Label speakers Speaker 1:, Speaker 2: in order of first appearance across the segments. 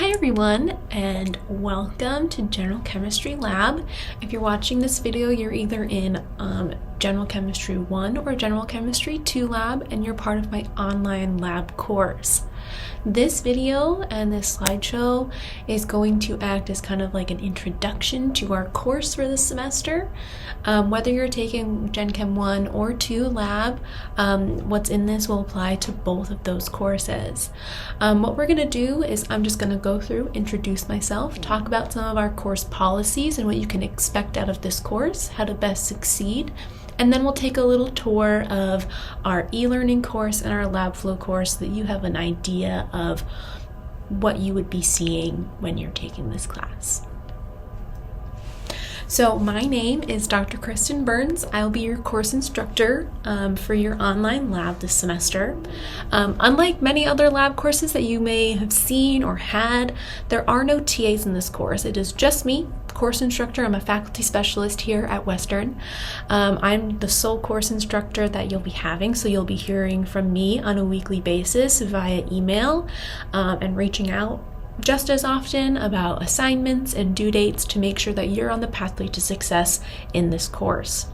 Speaker 1: Hi everyone, and welcome to General Chemistry Lab. If you're watching this video, you're either in General Chemistry 1 or General Chemistry 2 lab, and you're part of my online lab course. This video and this slideshow is going to act as kind of like an introduction to our course for this semester. Whether you're taking Gen Chem 1 or 2 lab, what's in this will apply to both of those courses. What we're going to do is I'm just going to go through, introduce myself, talk about some of our course policies and what you can expect out of this course, how to best succeed, and then we'll take a little tour of our e-learning course and our lab flow course so that you have an idea of what you would be seeing when you're taking this class. So my name is Dr. Kristen Burns. I'll be your course instructor for your online lab this semester. Unlike many other lab courses that you may have seen or had, there are no TAs in this course. It is just me, course instructor. I'm a faculty specialist here at Western. I'm the sole course instructor that you'll be having, so you'll be hearing from me on a weekly basis via email and reaching out just as often about assignments and due dates to make sure that you're on the pathway to success in this course.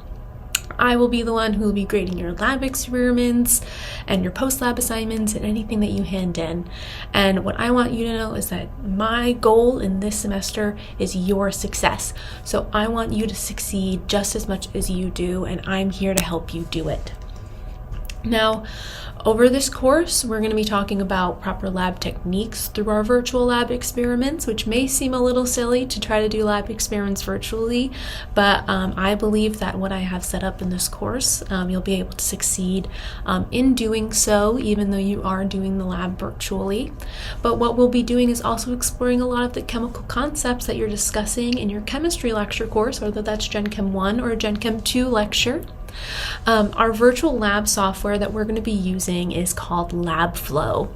Speaker 1: I will be the one who will be grading your lab experiments and your post-lab assignments and anything that you hand in. And what I want you to know is that my goal in this semester is your success. So I want you to succeed just as much as you do, and I'm here to help you do it. Now, over this course, we're going to be talking about proper lab techniques through our virtual lab experiments, which may seem a little silly to try to do lab experiments virtually, but I believe that what I have set up in this course, you'll be able to succeed in doing so, even though you are doing the lab virtually. But what we'll be doing is also exploring a lot of the chemical concepts that you're discussing in your chemistry lecture course, whether that's Gen Chem 1 or Gen Chem 2 lecture. Our virtual lab software that we're going to be using is called LabFlow.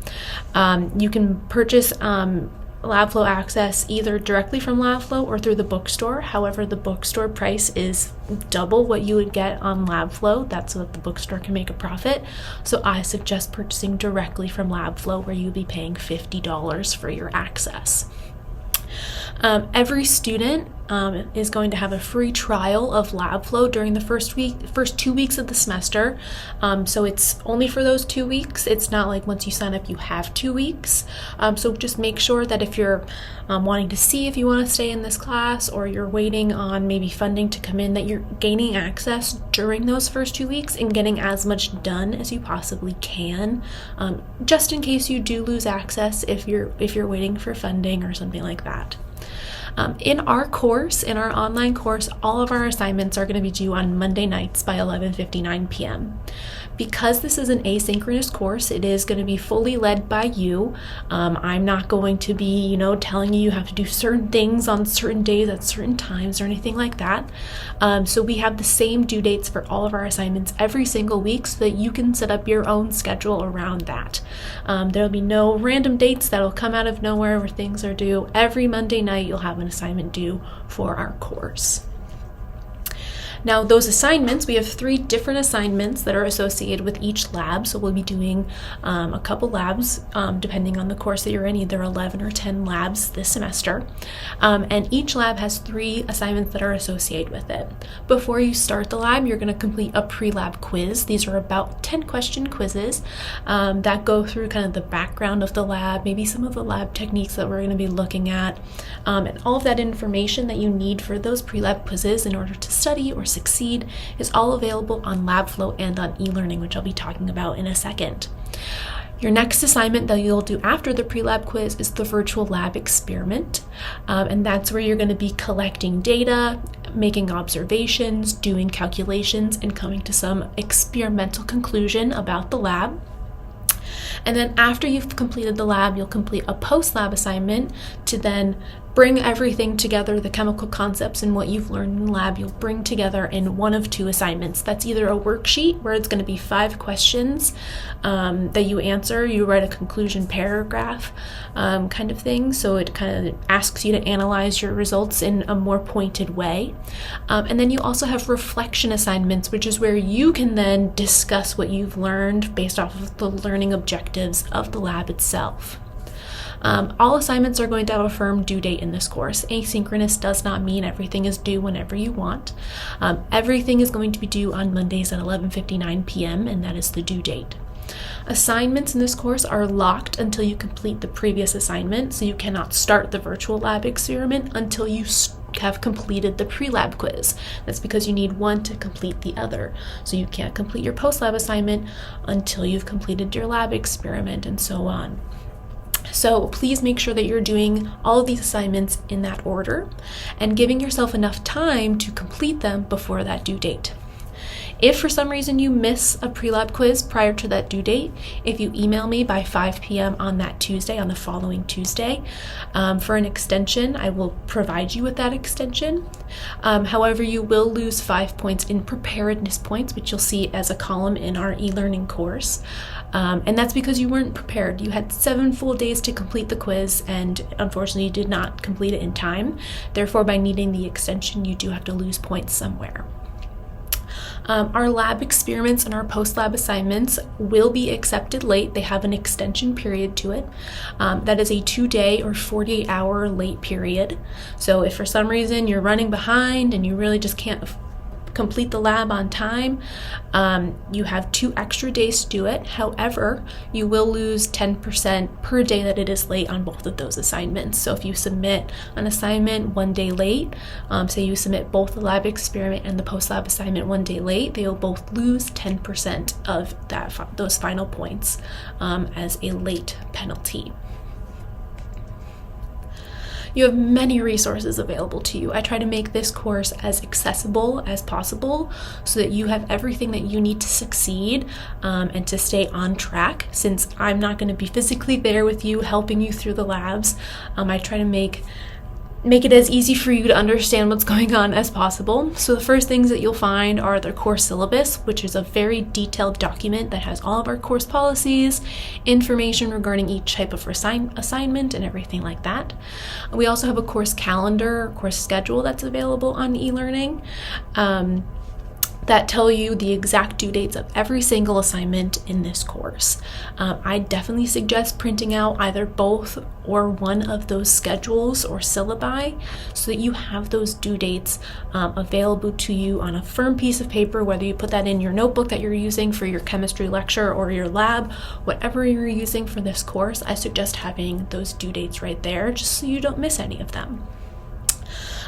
Speaker 1: You can purchase LabFlow access either directly from LabFlow or through the bookstore. However, the bookstore price is double what you would get on LabFlow. That's so that the bookstore can make a profit. So I suggest purchasing directly from LabFlow, where you'll be paying $50 for your access. Every student is going to have a free trial of LabFlow during the first 2 weeks of the semester. So it's only for those 2 weeks. It's not like once you sign up, you have 2 weeks. So just make sure that if you're wanting to see if you want to stay in this class, or you're waiting on maybe funding to come in, that you're gaining access during those first 2 weeks and getting as much done as you possibly can, just in case you do lose access if you're waiting for funding or something like that. In our course, in our online course, all of our assignments are going to be due on Monday nights by 11:59 p.m. Because this is an asynchronous course, it is going to be fully led by you. I'm not going to be, telling you have to do certain things on certain days at certain times or anything like that. So we have the same due dates for all of our assignments every single week so that you can set up your own schedule around that. There'll be no random dates that'll come out of nowhere where things are due. Every Monday night, you'll have an assignment due for our course. Now, those assignments, we have 3 different assignments that are associated with each lab. So we'll be doing a couple labs, depending on the course that you're in, either 11 or 10 labs this semester. And each lab has 3 assignments that are associated with it. Before you start the lab, you're going to complete a pre-lab quiz. These are about 10-question quizzes that go through kind of the background of the lab, maybe some of the lab techniques that we're going to be looking at, and all of that information that you need for those pre-lab quizzes in order to study or succeed is all available on LabFlow and on e-learning, which I'll be talking about in a second. Your next assignment that you'll do after the pre-lab quiz is the virtual lab experiment, and that's where you're going to be collecting data, making observations, doing calculations, and coming to some experimental conclusion about the lab. And then after you've completed the lab, you'll complete a post-lab assignment to then bring everything together, the chemical concepts and what you've learned in the lab, you'll bring together in one of 2 assignments. That's either a worksheet where it's going to be 5 questions that you answer. You write a conclusion paragraph kind of thing. So it kind of asks you to analyze your results in a more pointed way. And then you also have reflection assignments, which is where you can then discuss what you've learned based off of the learning objectives of the lab itself. All assignments are going to have a firm due date in this course. Asynchronous does not mean everything is due whenever you want. Everything is going to be due on Mondays at 11:59 p.m., and that is the due date. Assignments in this course are locked until you complete the previous assignment, so you cannot start the virtual lab experiment until you have completed the pre-lab quiz. That's because you need one to complete the other. So you can't complete your post-lab assignment until you've completed your lab experiment, and so on. So please make sure that you're doing all of these assignments in that order and giving yourself enough time to complete them before that due date. If for some reason you miss a pre-lab quiz prior to that due date, if you email me by 5 p.m. on that Tuesday, on the following Tuesday, for an extension, I will provide you with that extension. However, you will lose 5 points in preparedness points, which you'll see as a column in our e-learning course. And that's because you weren't prepared. You had 7 full days to complete the quiz, and unfortunately you did not complete it in time. Therefore, by needing the extension, you do have to lose points somewhere. Our lab experiments and our post-lab assignments will be accepted late. They have an extension period to it. That is a 2-day or 48-hour late period. So if for some reason you're running behind and you really just can't complete the lab on time, you have 2 extra days to do it. However, you will lose 10% per day that it is late on both of those assignments. So if you submit an assignment 1 day late, say you submit both the lab experiment and the post-lab assignment 1 day late, they will both lose 10% of those final points as a late penalty. You have many resources available to you. I try to make this course as accessible as possible so that you have everything that you need to succeed and to stay on track. Since I'm not going to be physically there with you helping you through the labs, I try to make it as easy for you to understand what's going on as possible. So the first things that you'll find are the course syllabus, which is a very detailed document that has all of our course policies, information regarding each type of assignment and everything like that. We also have a course calendar, course schedule that's available on e-learning. That tell you the exact due dates of every single assignment in this course. I definitely suggest printing out either both or one of those schedules or syllabi so that you have those due dates available to you on a firm piece of paper, whether you put that in your notebook that you're using for your chemistry lecture or your lab, whatever you're using for this course. I suggest having those due dates right there just so you don't miss any of them.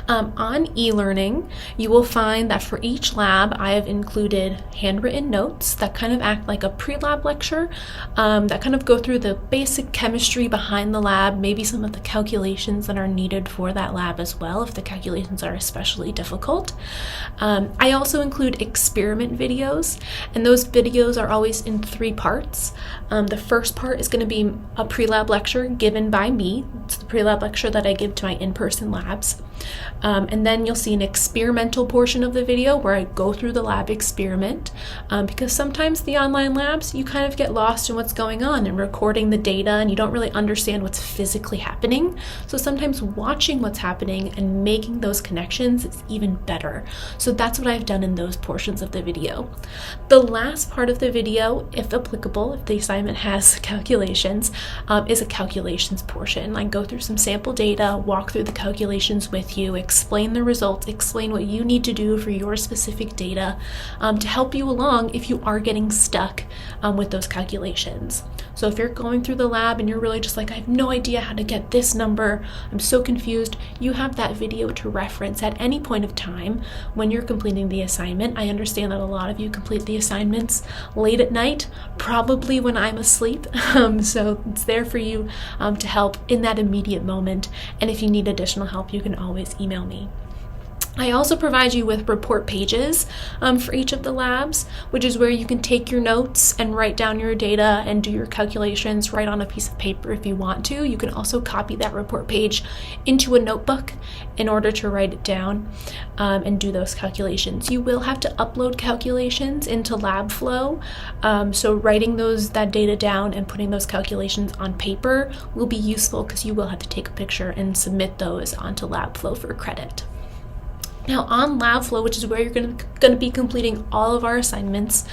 Speaker 1: On e-learning, you will find that for each lab, I have included handwritten notes that kind of act like a pre-lab lecture, that kind of go through the basic chemistry behind the lab, maybe some of the calculations that are needed for that lab as well, if the calculations are especially difficult. I also include experiment videos, and those videos are always in 3 parts. The first part is going to be a pre-lab lecture given by me. It's the pre-lab lecture that I give to my in-person labs. And then you'll see an experimental portion of the video where I go through the lab experiment, because sometimes the online labs, you kind of get lost in what's going on and recording the data and you don't really understand what's physically happening. So sometimes watching what's happening and making those connections is even better. So that's what I've done in those portions of the video. The last part of the video, if applicable, if the assignment has calculations, is a calculations portion. I go through some sample data, walk through the calculations with you, explain the results, explain what you need to do for your specific data to help you along if you are getting stuck with those calculations. So if you're going through the lab and you're really just like, I have no idea how to get this number, I'm so confused, you have that video to reference at any point of time when you're completing the assignment. I understand that a lot of you complete the assignments late at night, probably when I'm asleep, so it's there for you to help in that immediate moment, and if you need additional help, you can always email me. I also provide you with report pages for each of the labs, which is where you can take your notes and write down your data and do your calculations right on a piece of paper if you want to. You can also copy that report page into a notebook in order to write it down and do those calculations. You will have to upload calculations into LabFlow, so writing that data down and putting those calculations on paper will be useful because you will have to take a picture and submit those onto LabFlow for credit. Now on LabFlow, which is where you're going to be completing all of our assignments,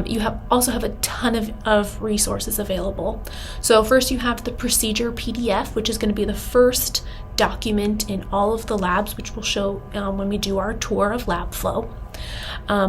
Speaker 1: you also have a ton of resources available. So first you have the procedure PDF, which is going to be the first document in all of the labs, which we'll show when we do our tour of LabFlow.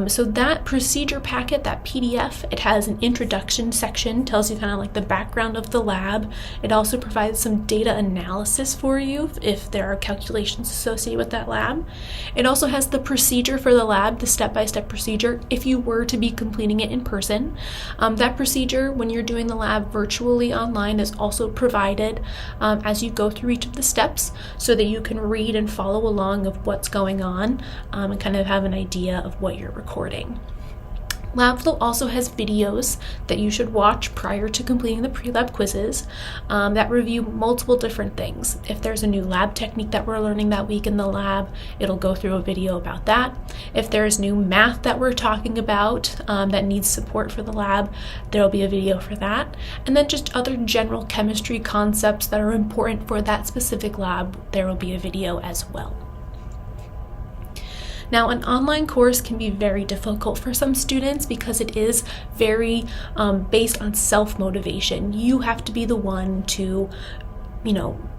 Speaker 1: So that procedure packet, that PDF, it has an introduction section, tells you kind of like the background of the lab. It also provides some data analysis for you if there are calculations associated with that lab. It also has the procedure for the lab, the step-by-step procedure, if you were to be completing it in person. That procedure, when you're doing the lab virtually online, is also provided as you go through each of the steps so that you can read and follow along of what's going on and kind of have an idea of what you're recording. LabFlow also has videos that you should watch prior to completing the pre-lab quizzes that review multiple different things. If there's a new lab technique that we're learning that week in the lab, it'll go through a video about that. If there's new math that we're talking about that needs support for the lab, there'll be a video for that. And then just other general chemistry concepts that are important for that specific lab, there will be a video as well. Now, an online course can be very difficult for some students because it is very based on self-motivation. You have to be the one to,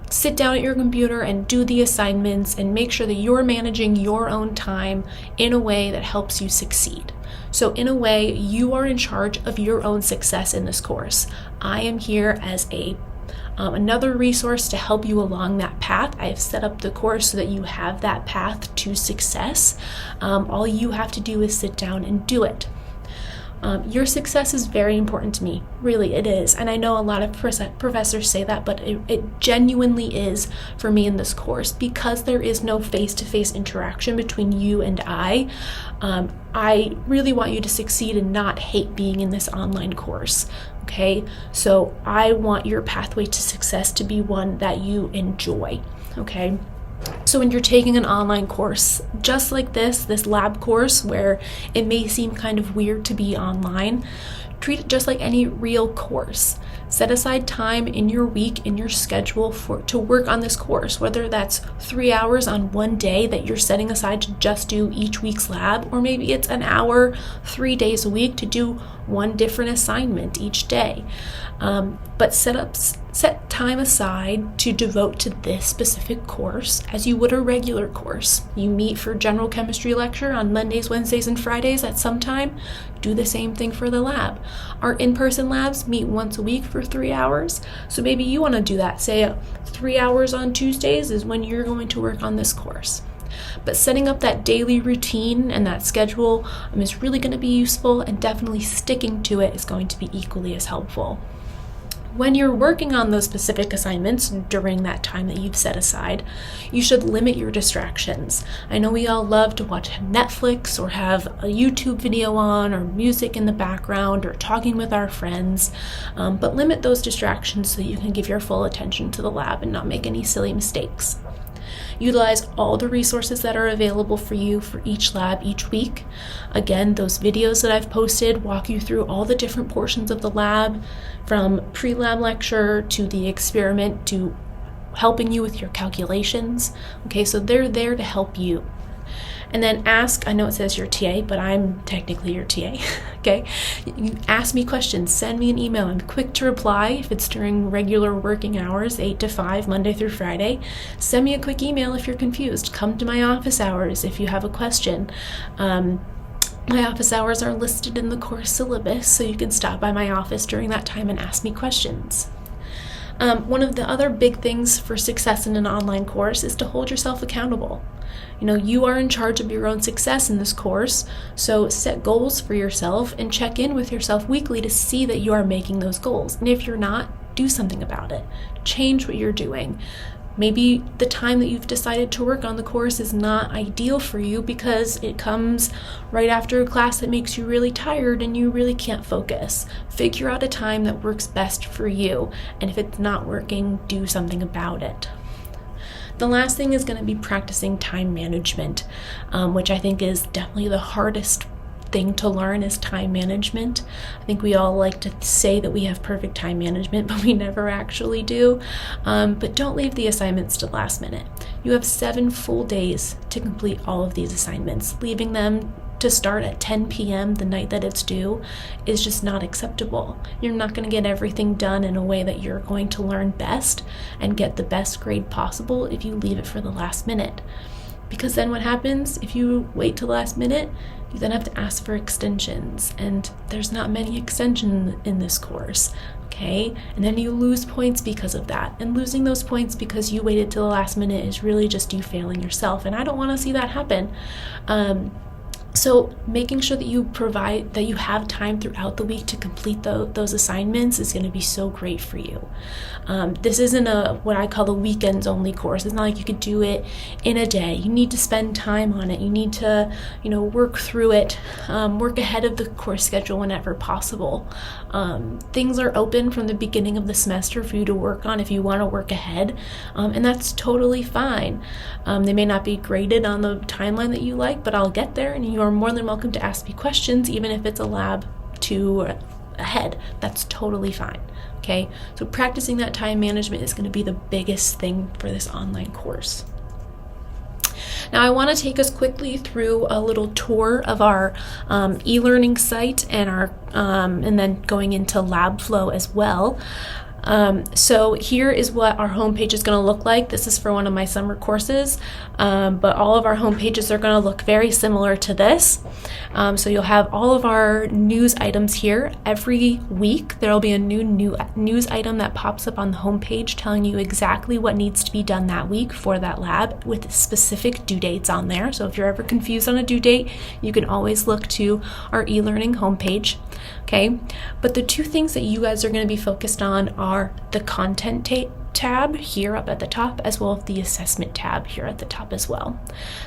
Speaker 1: sit down at your computer and do the assignments and make sure that you're managing your own time in a way that helps you succeed. So in a way, you are in charge of your own success in this course. I am here as another resource to help you along that path. I have set up the course so that you have that path to success. All you have to do is sit down and do it. Your success is very important to me. Really, it is. And I know a lot of professors say that, but it genuinely is for me in this course because there is no face-to-face interaction between you and I. I really want you to succeed and not hate being in this online course. Okay, so I want your pathway to success to be one that you enjoy. Okay, so when you're taking an online course just like this lab course where it may seem kind of weird to be online, treat it just like any real course. Set aside time in your week, in your schedule to work on this course, whether that's 3 hours on one day that you're setting aside to just do each week's lab, or maybe it's an hour, 3 days a week to do one different assignment each day. But set time aside to devote to this specific course as you would a regular course. You meet for general chemistry lecture on Mondays, Wednesdays, and Fridays at some time. Do the same thing for the lab. Our in-person labs meet once a week for 3 hours. So maybe you want to do that. Say 3 hours on Tuesdays is when you're going to work on this course. But setting up that daily routine and that schedule is really going to be useful, and definitely sticking to it is going to be equally as helpful. When you're working on those specific assignments during that time that you've set aside, you should limit your distractions. I know we all love to watch Netflix or have a YouTube video on or music in the background or talking with our friends, but limit those distractions so you can give your full attention to the lab and not make any silly mistakes. Utilize all the resources that are available for you for each lab each week. Again, those videos that I've posted walk you through all the different portions of the lab, from pre-lab lecture to the experiment to helping you with your calculations. Okay, so they're there to help you. And then ask, I know it says your TA, but I'm technically your TA, okay? You ask me questions, send me an email. I'm quick to reply if it's during regular working hours, 8 to 5, Monday through Friday. Send me a quick email if you're confused. Come to my office hours if you have a question. My office hours are listed in the course syllabus, so you can stop by my office during that time and ask me questions. One of the other big things for success in an online course is to hold yourself accountable. You are in charge of your own success in this course, so set goals for yourself and check in with yourself weekly to see that you are making those goals. And if you're not, do something about it. Change what you're doing. Maybe the time that you've decided to work on the course is not ideal for you because it comes right after a class that makes you really tired and you really can't focus. Figure out a time that works best for you, and if it's not working, do something about it. The last thing is going to be practicing time management, which I think is definitely the hardest thing to learn is time management. I think we all like to say that we have perfect time management, but we never actually do. But don't leave the assignments to the last minute. You have 7 full days to complete all of these assignments. Leaving them to start at 10 p.m. the night that it's due is just not acceptable. You're not going to get everything done in a way that you're going to learn best and get the best grade possible if you leave it for the last minute. Because then what happens if you wait till the last minute? You then have to ask for extensions, and there's not many extensions in this course, okay? And then you lose points because of that. And losing those points because you waited till the last minute is really just you failing yourself, and I don't want to see that happen. So making sure that you have time throughout the week to complete those assignments is going to be so great for you. This isn't what I call a weekends only course. It's not like you could do it in a day. You need to spend time on it. You need to, work through it, work ahead of the course schedule whenever possible. Things are open from the beginning of the semester for you to work on if you want to work ahead, and that's totally fine. They may not be graded on the timeline that you like, but I'll get there, and you are more than welcome to ask me questions, even if it's a lab 2 ahead. That's totally fine. Okay, so practicing that time management is going to be the biggest thing for this online course. Now I want to take us quickly through a little tour of our e-learning site and and then going into LabFlow as well. So here is what our homepage is going to look like. This is for one of my summer courses, but all of our homepages are going to look very similar to this. So you'll have all of our news items here. Every week there will be a new news item that pops up on the homepage telling you exactly what needs to be done that week for that lab with specific due dates on there. So if you're ever confused on a due date, you can always look to our e-learning homepage. Okay, but the 2 things that you guys are going to be focused on are the content tab here up at the top, as well as the assessment tab here at the top as well.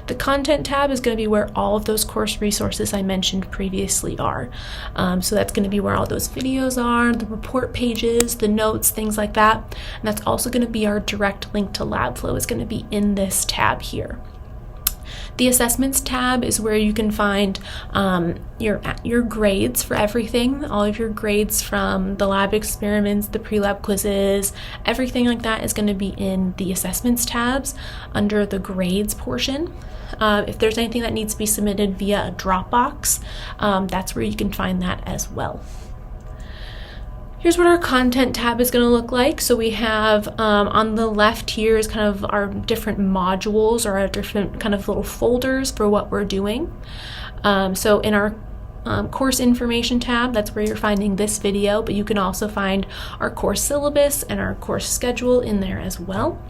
Speaker 1: The content tab is going to be where all of those course resources I mentioned previously are. So that's going to be where all those videos are, the report pages, the notes, things like that. And that's also going to be our direct link to LabFlow is going to be in this tab here. The assessments tab is where you can find your grades for everything, all of your grades from the lab experiments, the pre-lab quizzes, everything like that is going to be in the assessments tabs under the grades portion. If there's anything that needs to be submitted via a Dropbox, that's where you can find that as well. Here's what our content tab is going to look like. So we have on the left here is kind of our different modules or our different kind of little folders for what we're doing. So in our course information tab, that's where you're finding this video, but you can also find our course syllabus and our course schedule in there as well.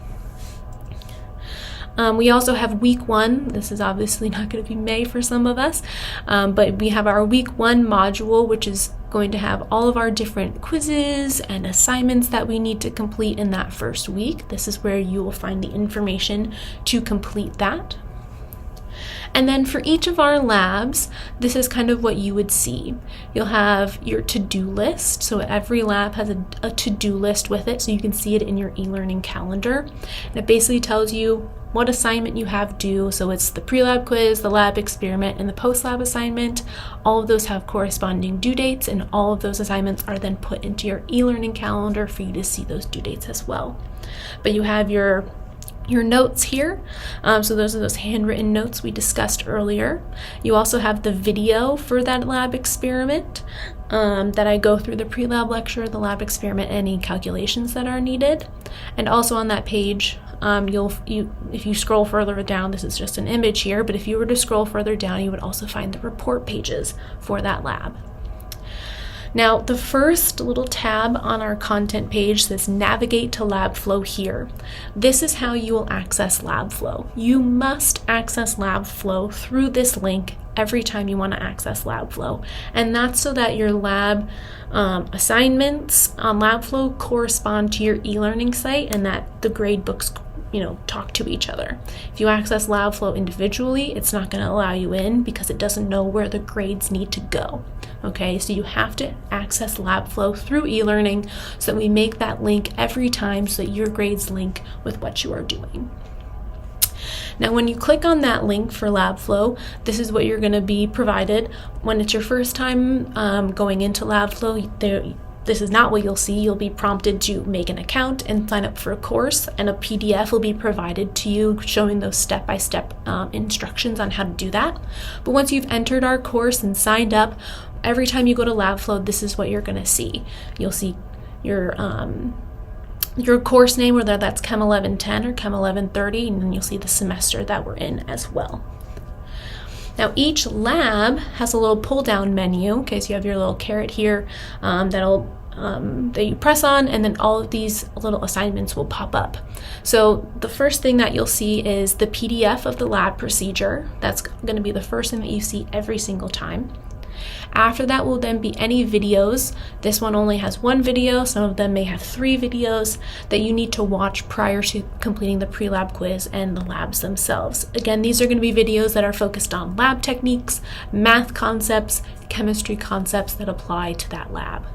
Speaker 1: We also have week 1. This is obviously not going to be May for some of us, but we have our week 1 module, which is going to have all of our different quizzes and assignments that we need to complete in that first week. This is where you will find the information to complete that. And then for each of our labs, this is kind of what you would see. You'll have your to-do list. So every lab has a to-do list with it, so you can see it in your e-learning calendar. And it basically tells you what assignment you have due. So it's the pre-lab quiz, the lab experiment, and the post-lab assignment. All of those have corresponding due dates, and all of those assignments are then put into your e-learning calendar for you to see those due dates as well. But you have your notes here. So those are those handwritten notes we discussed earlier. You also have the video for that lab experiment that I go through the pre-lab lecture, the lab experiment, any calculations that are needed. And also on that page, if you scroll further down, this is just an image here, but if you were to scroll further down, you would also find the report pages for that lab. Now, the first little tab on our content page says Navigate to LabFlow here. This is how you will access LabFlow. You must access LabFlow through this link every time you want to access LabFlow. And that's so that your lab assignments on LabFlow correspond to your e-learning site and that the grade books talk to each other. If you access LabFlow individually, it's not going to allow you in because it doesn't know where the grades need to go. Okay, so you have to access LabFlow through e-learning so that we make that link every time so that your grades link with what you are doing. Now, when you click on that link for LabFlow, this is what you're going to be provided. When it's your first time going into LabFlow, this is not what you'll see. You'll be prompted to make an account and sign up for a course, and a PDF will be provided to you showing those step-by-step instructions on how to do that. But once you've entered our course and signed up, every time you go to LabFlow, this is what you're going to see. You'll see your course name, whether that's Chem 1110 or Chem 1130, and then you'll see the semester that we're in as well. Now each lab has a little pull down menu. Okay, so you have your little caret here that you press on, and then all of these little assignments will pop up. So the first thing that you'll see is the PDF of the lab procedure. That's going to be the first thing that you see every single time. After that will then be any videos. This one only has one video. Some of them may have 3 videos that you need to watch prior to completing the pre-lab quiz and the labs themselves. Again, these are going to be videos that are focused on lab techniques, math concepts, chemistry concepts that apply to that lab.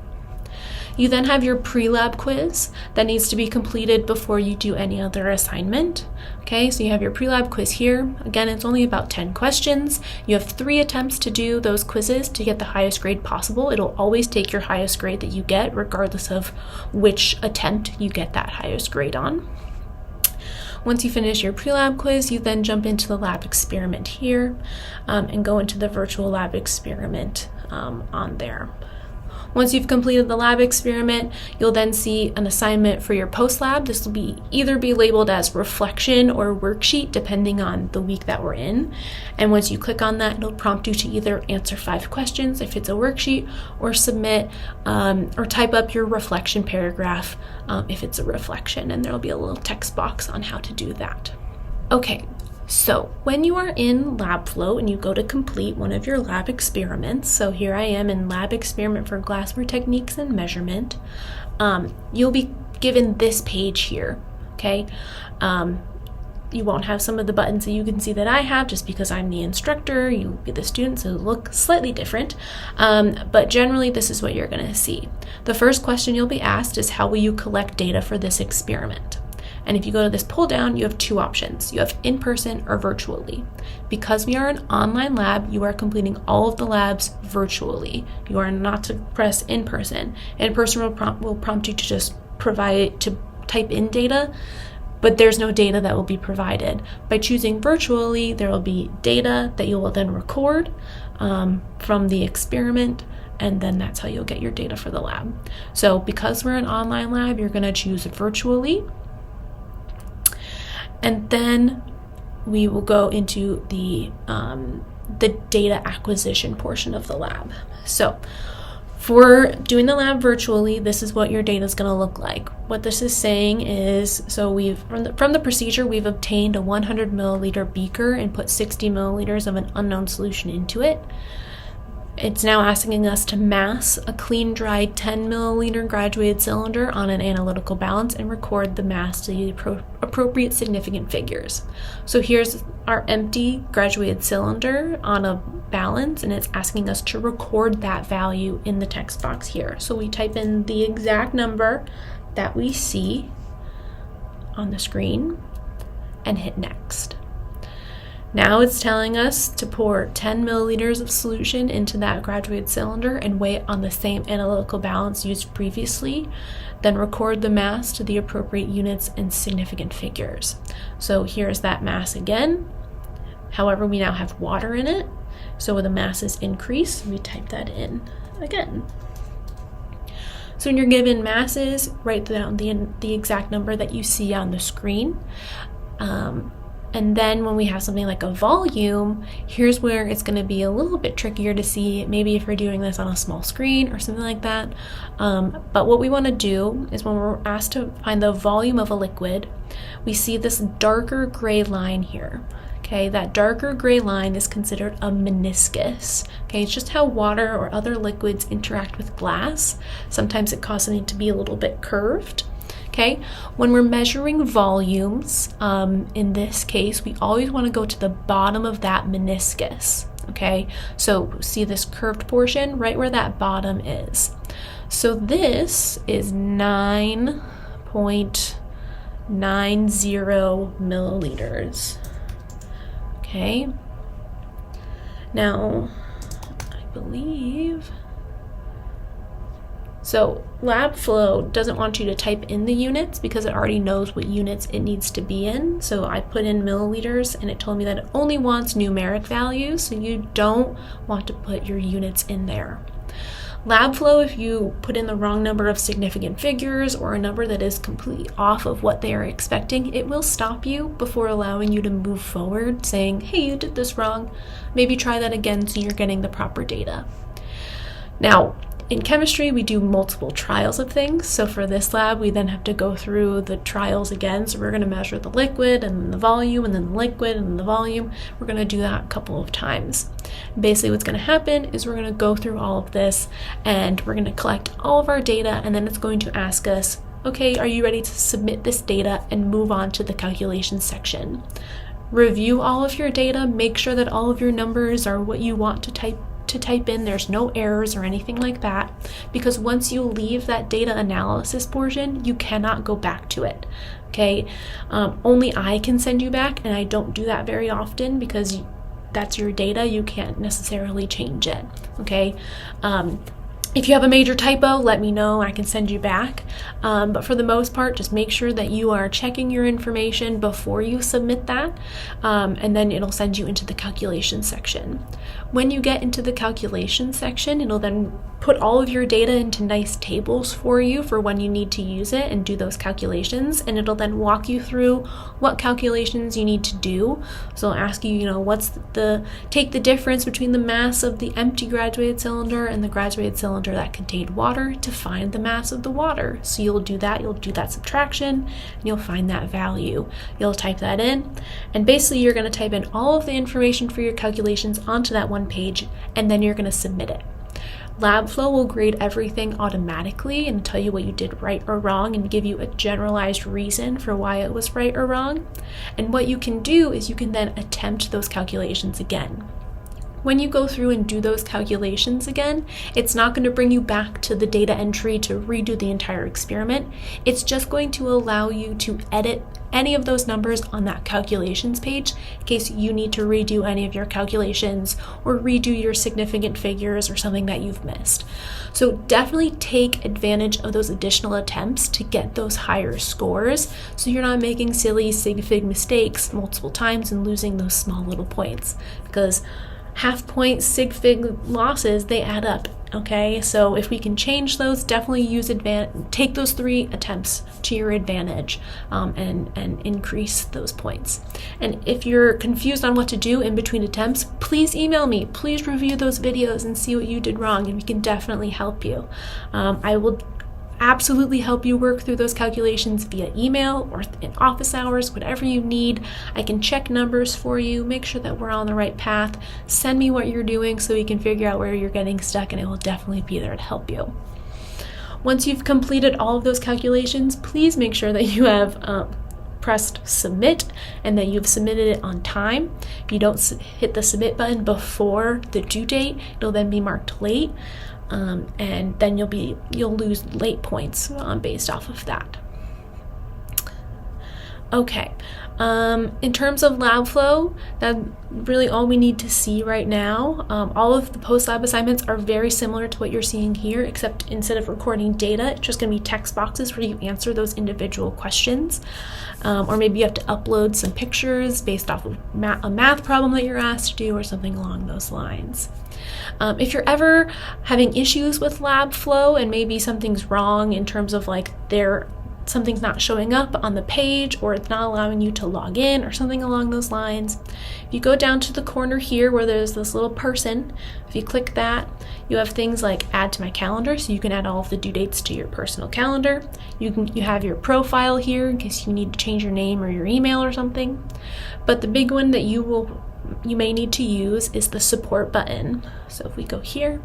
Speaker 1: You then have your pre-lab quiz that needs to be completed before you do any other assignment. Okay, so you have your pre-lab quiz here. Again, it's only about 10 questions. You have 3 attempts to do those quizzes to get the highest grade possible. It'll always take your highest grade that you get, regardless of which attempt you get that highest grade on. Once you finish your pre-lab quiz, you then jump into the lab experiment here and go into the virtual lab experiment on there. Once you've completed the lab experiment, you'll then see an assignment for your post-lab. This will either be labeled as reflection or worksheet, depending on the week that we're in. And once you click on that, it'll prompt you to either answer 5 questions if it's a worksheet, or submit or type up your reflection paragraph if it's a reflection, and there'll be a little text box on how to do that. Okay. So when you are in LabFlow and you go to complete one of your lab experiments, so here I am in lab experiment for glassware techniques and measurement, you'll be given this page here, okay? You won't have some of the buttons that you can see that I have just because I'm the instructor, you'll be the student, so it'll look slightly different. But generally this is what you're gonna see. The first question you'll be asked is, how will you collect data for this experiment? And if you go to this pull down, you have 2 options. You have in person or virtually. Because we are an online lab, you are completing all of the labs virtually. You are not to press in person. In person will prompt you to just type in data, but there's no data that will be provided. By choosing virtually, there will be data that you will then record from the experiment, and then that's how you'll get your data for the lab. So because we're an online lab, you're gonna choose virtually. And then we will go into the data acquisition portion of the lab. So for doing the lab virtually, this is what your data is going to look like. What this is saying is, so from the procedure, we've obtained a 100 milliliter beaker and put 60 milliliters of an unknown solution into it. It's now asking us to mass a clean, dry 10 milliliter graduated cylinder on an analytical balance and record the mass to the appropriate significant figures. So here's our empty graduated cylinder on a balance, and it's asking us to record that value in the text box here. So we type in the exact number that we see on the screen and hit next. Now it's telling us to pour 10 milliliters of solution into that graduated cylinder and weigh it on the same analytical balance used previously, then record the mass to the appropriate units and significant figures. So here's that mass again. However, we now have water in it, so when the masses increase, we type that in again. So when you're given masses, write down the exact number that you see on the screen. And then when we have something like a volume, here's where it's going to be a little bit trickier to see, maybe if you're doing this on a small screen or something like that. But what we want to do is, when we're asked to find the volume of a liquid, we see this darker gray line here. Okay, that darker gray line is considered a meniscus. Okay, it's just how water or other liquids interact with glass. Sometimes it causes it to be a little bit curved. Okay, when we're measuring volumes, in this case, we always want to go to the bottom of that meniscus. Okay, so see this curved portion right where that bottom is. So this is 9.90 milliliters. Okay, now I believe. So LabFlow doesn't want you to type in the units because it already knows what units it needs to be in. So I put in milliliters and it told me that it only wants numeric values, so you don't want to put your units in there. LabFlow, if you put in the wrong number of significant figures or a number that is completely off of what they are expecting, it will stop you before allowing you to move forward, saying, hey, you did this wrong. Maybe try that again so you're getting the proper data. Now, in chemistry, we do multiple trials of things. So for this lab, we then have to go through the trials again. So we're going to measure the liquid and then the volume and then the liquid and the volume. We're going to do that a couple of times. Basically, what's going to happen is we're going to go through all of this and we're going to collect all of our data, and then it's going to ask us, okay, are you ready to submit this data and move on to the calculations section? Review all of your data, make sure that all of your numbers are what you want to type in, there's no errors or anything like that, because once you leave that data analysis portion, you cannot go back to it. Okay, only I can send you back, and I don't do that very often because that's your data, you can't necessarily change it. Okay, if you have a major typo, let me know, I can send you back. But for the most part, just make sure that you are checking your information before you submit that, and then it'll send you into the calculation section. When you get into the calculation section, it'll then put all of your data into nice tables for you for when you need to use it and do those calculations, and it'll then walk you through what calculations you need to do. So it'll ask you, take the difference between the mass of the empty graduated cylinder and the graduated cylinder that contained water to find the mass of the water. So you'll do that subtraction, and you'll find that value. You'll type that in, and basically you're going to type in all of the information for your calculations onto that one page, and then you're going to submit it. LabFlow will grade everything automatically and tell you what you did right or wrong and give you a generalized reason for why it was right or wrong. And what you can do is you can then attempt those calculations again. When you go through and do those calculations again, it's not going to bring you back to the data entry to redo the entire experiment. It's just going to allow you to edit any of those numbers on that calculations page in case you need to redo any of your calculations or redo your significant figures or something that you've missed. So definitely take advantage of those additional attempts to get those higher scores so you're not making silly sig fig mistakes multiple times and losing those small little points, because half point sig fig losses, they add up. Okay, so if we can change those, definitely take those 3 attempts to your advantage, and increase those points. And if you're confused on what to do in between attempts, please email me. Please review those videos and see what you did wrong, and we can definitely help you. I will absolutely help you work through those calculations via email or in office hours, whatever you need. I can check numbers for you, make sure that we're on the right path. Send me what you're doing so we can figure out where you're getting stuck, and it will definitely be there to help you. Once you've completed all of those calculations, please make sure that you have pressed submit and that you've submitted it on time. If you don't hit the submit button before the due date, it'll then be marked late. And then you'll lose late points based off of that. Okay, in terms of LabFlow, that's really all we need to see right now. All of the post-lab assignments are very similar to what you're seeing here, except instead of recording data, it's just going to be text boxes where you answer those individual questions. Or maybe you have to upload some pictures based off of a math problem that you're asked to do or something along those lines. If you're ever having issues with LabFlow and maybe something's wrong in terms of something's not showing up on the page or it's not allowing you to log in or something along those lines, if you go down to the corner here where there's this little person, if you click that, you have things like add to my calendar, so you can add all of the due dates to your personal calendar. You have your profile here in case you need to change your name or your email or something. But the big one that you may need to use is the support button. So if we go here,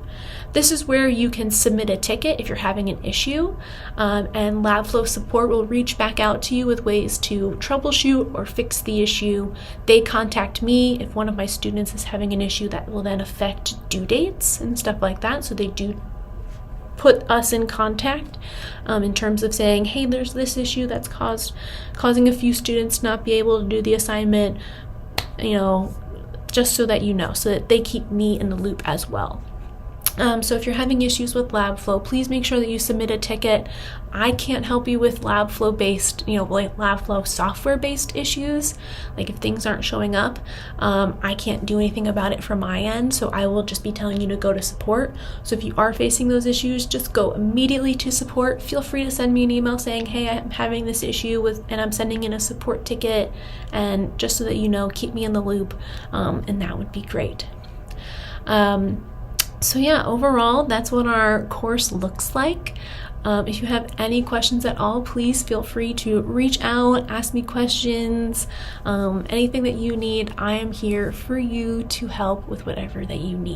Speaker 1: this is where you can submit a ticket if you're having an issue, and LabFlow support will reach back out to you with ways to troubleshoot or fix the issue. They contact me if one of my students is having an issue that will then affect due dates and stuff like that. So they do put us in contact in terms of saying, hey, there's this issue that's causing a few students to not be able to do the assignment, just so that you know, so that they keep me in the loop as well. So if you're having issues with LabFlow, please make sure that you submit a ticket. I can't help you with LabFlow based, like LabFlow software based issues. Like if things aren't showing up, I can't do anything about it from my end. So I will just be telling you to go to support. So if you are facing those issues, just go immediately to support. Feel free to send me an email saying, hey, I'm having this issue and I'm sending in a support ticket. And just so that you know, keep me in the loop. And that would be great. So yeah, overall, that's what our course looks like. If you have any questions at all, please feel free to reach out, ask me questions, anything that you need. I am here for you to help with whatever that you need.